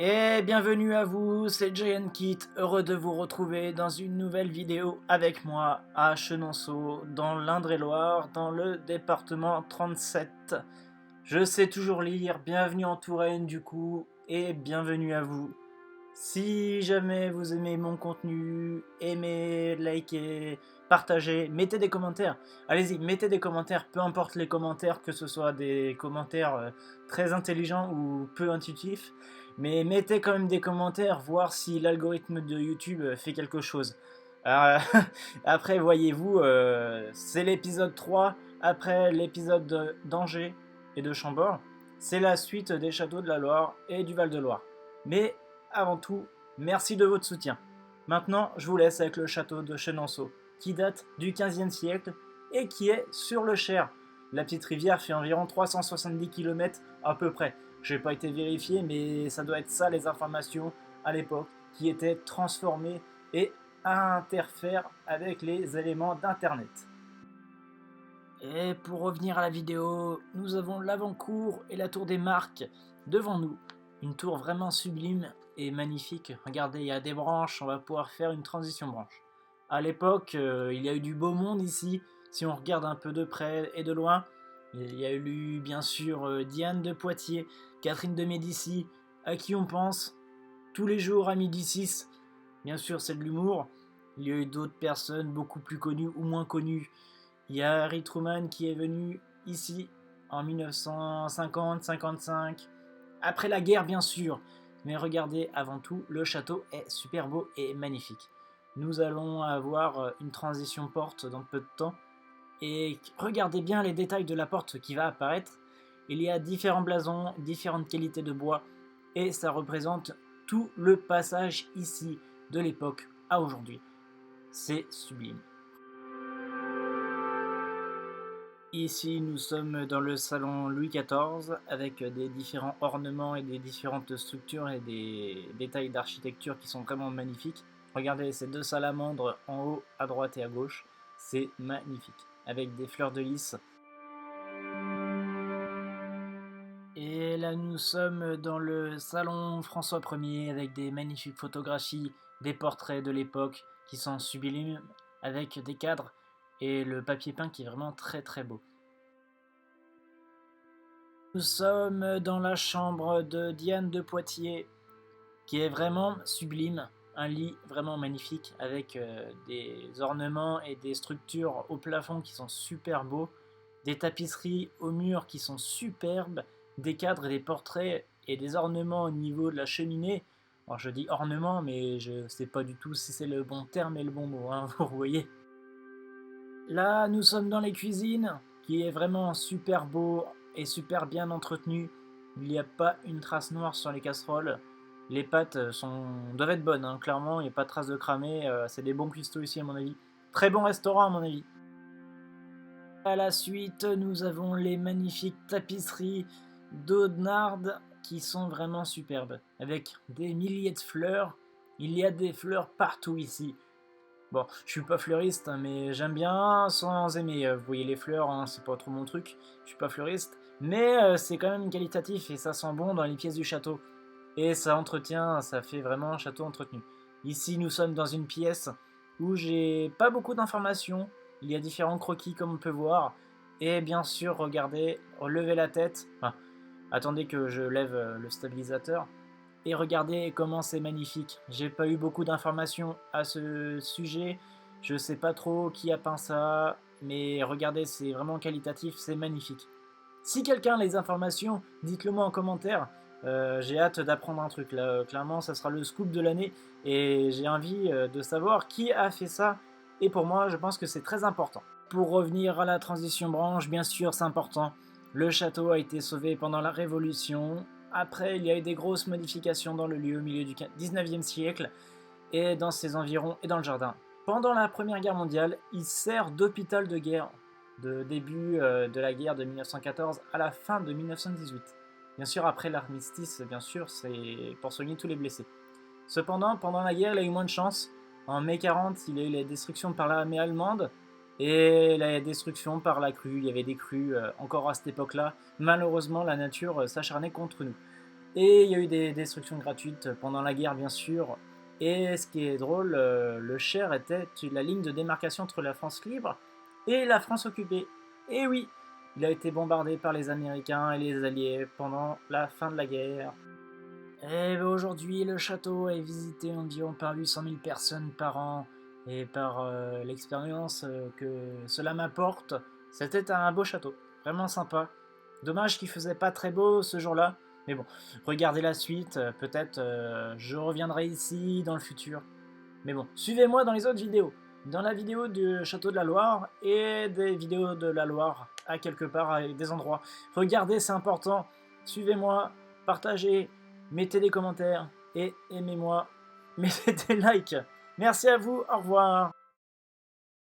Et bienvenue à vous, c'est Giant Kit, heureux de vous retrouver dans une nouvelle vidéo avec moi à Chenonceau, dans l'Indre-et-Loire, dans le département 37. Je sais toujours lire, bienvenue en Touraine du coup, et bienvenue à vous. Si jamais vous aimez mon contenu, aimez, likez, partagez, mettez des commentaires. Allez-y, mettez des commentaires, peu importe les commentaires, que ce soit des commentaires très intelligents ou peu intuitifs. Mais mettez quand même des commentaires, voir si l'algorithme de YouTube fait quelque chose. Euh, Après, voyez-vous, c'est l'épisode 3, après l'épisode d'Angers et de Chambord. C'est la suite des châteaux de la Loire et du Val-de-Loire. Mais avant tout, merci de votre soutien. Maintenant, je vous laisse avec le château de Chenonceau, qui date du XVe siècle et qui est sur le Cher. La petite rivière fait environ 370 km à peu près. Je n'ai pas été vérifié, mais ça doit être ça les informations à l'époque, qui étaient transformées et interfèrent avec les éléments d'Internet. Et pour revenir à la vidéo, nous avons l'avant-cour et la tour des Marques devant nous. Une tour vraiment sublime et magnifique. Regardez, il y a des branches, on va pouvoir faire une transition branche. À l'époque, il y a eu du beau monde ici, si on regarde un peu de près et de loin. Il y a eu bien sûr Diane de Poitiers, Catherine de Médicis, à qui on pense tous les jours à midi 6. Bien sûr, c'est de l'humour. Il y a eu d'autres personnes beaucoup plus connues ou moins connues. Il y a Harry Truman qui est venu ici en 1950-55, après la guerre bien sûr. Mais regardez, avant tout, le château est super beau et magnifique. Nous allons avoir une transition porte dans peu de temps. Et regardez bien les détails de la porte qui va apparaître. Il y a différents blasons, différentes qualités de bois, et ça représente tout le passage ici de l'époque à aujourd'hui. C'est sublime. Ici, nous sommes dans le salon Louis XIV avec des différents ornements et des différentes structures et des détails d'architecture qui sont vraiment magnifiques. Regardez ces deux salamandres en haut, à droite et à gauche. C'est magnifique, avec des fleurs de lys. Et là, nous sommes dans le salon François Ier avec des magnifiques photographies, des portraits de l'époque qui sont sublimes, avec des cadres et le papier peint qui est vraiment très très beau. Nous sommes dans la chambre de Diane de Poitiers, qui est vraiment sublime, un lit vraiment magnifique avec des ornements et des structures au plafond qui sont super beaux, des tapisseries au mur qui sont superbes, des cadres et des portraits et des ornements au niveau de la cheminée. Alors je dis ornement, mais je sais pas du tout si c'est le bon terme et le bon mot, hein, vous voyez. Là, nous sommes dans les cuisines, qui est vraiment super beau et super bien entretenu. Il n'y a pas une trace noire sur les casseroles. Les pâtes doivent être bonnes, hein. Clairement, il n'y a pas de trace de cramé. C'est des bons cuistots ici, à mon avis. Très bon restaurant, à mon avis. À la suite, nous avons les magnifiques tapisseries d'Audenarde qui sont vraiment superbes. Avec des milliers de fleurs. Il y a des fleurs partout ici. Bon, je suis pas fleuriste, hein, mais j'aime bien sans aimer. Vous voyez les fleurs, hein, c'est pas trop mon truc. Je suis pas fleuriste, mais c'est quand même qualitatif et ça sent bon dans les pièces du château. Et ça entretient, ça fait vraiment un château entretenu. Ici, nous sommes dans une pièce où j'ai pas beaucoup d'informations. Il y a différents croquis comme on peut voir. Et bien sûr, regardez, relevez la tête. Enfin, attendez que je lève le stabilisateur. Et regardez comment c'est magnifique. J'ai pas eu beaucoup d'informations à ce sujet. Je sais pas trop qui a peint ça, mais regardez, c'est vraiment qualitatif, c'est magnifique. Si quelqu'un a les informations, dites-le moi en commentaire. J'ai hâte d'apprendre un truc là. Clairement, ça sera le scoop de l'année et j'ai envie de savoir qui a fait ça. Et pour moi, je pense que c'est très important. Pour revenir à la transition branche, bien sûr, c'est important. Le château a été sauvé pendant la Révolution. Après, il y a eu des grosses modifications dans le lieu au milieu du 19e siècle et dans ses environs et dans le jardin. Pendant la Première Guerre mondiale, il sert d'hôpital de guerre de début de la guerre de 1914 à la fin de 1918. Bien sûr, après l'armistice, bien sûr, c'est pour soigner tous les blessés. Cependant, pendant la guerre, il a eu moins de chance. En mai 40, il a eu la destruction par l'armée allemande et la destruction par la crue. Il y avait des crues encore à cette époque-là. Malheureusement, la nature s'acharnait contre nous. Et il y a eu des destructions gratuites pendant la guerre, bien sûr. Et ce qui est drôle, le Cher était la ligne de démarcation entre la France libre et la France occupée. Et oui, il a été bombardé par les Américains et les Alliés pendant la fin de la guerre. Et aujourd'hui, le château est visité environ par 800 000 personnes par an. Et par l'expérience que cela m'apporte, c'était un beau château, vraiment sympa. Dommage qu'il faisait pas très beau ce jour-là, mais bon, regardez la suite, peut-être je reviendrai ici dans le futur. Mais bon, suivez-moi dans les autres vidéos. Dans la vidéo du château de la Loire et des vidéos de la Loire à quelque part, à des endroits. Regardez, c'est important. Suivez-moi, partagez, mettez des commentaires et aimez-moi. Mettez des likes. Merci à vous, au revoir.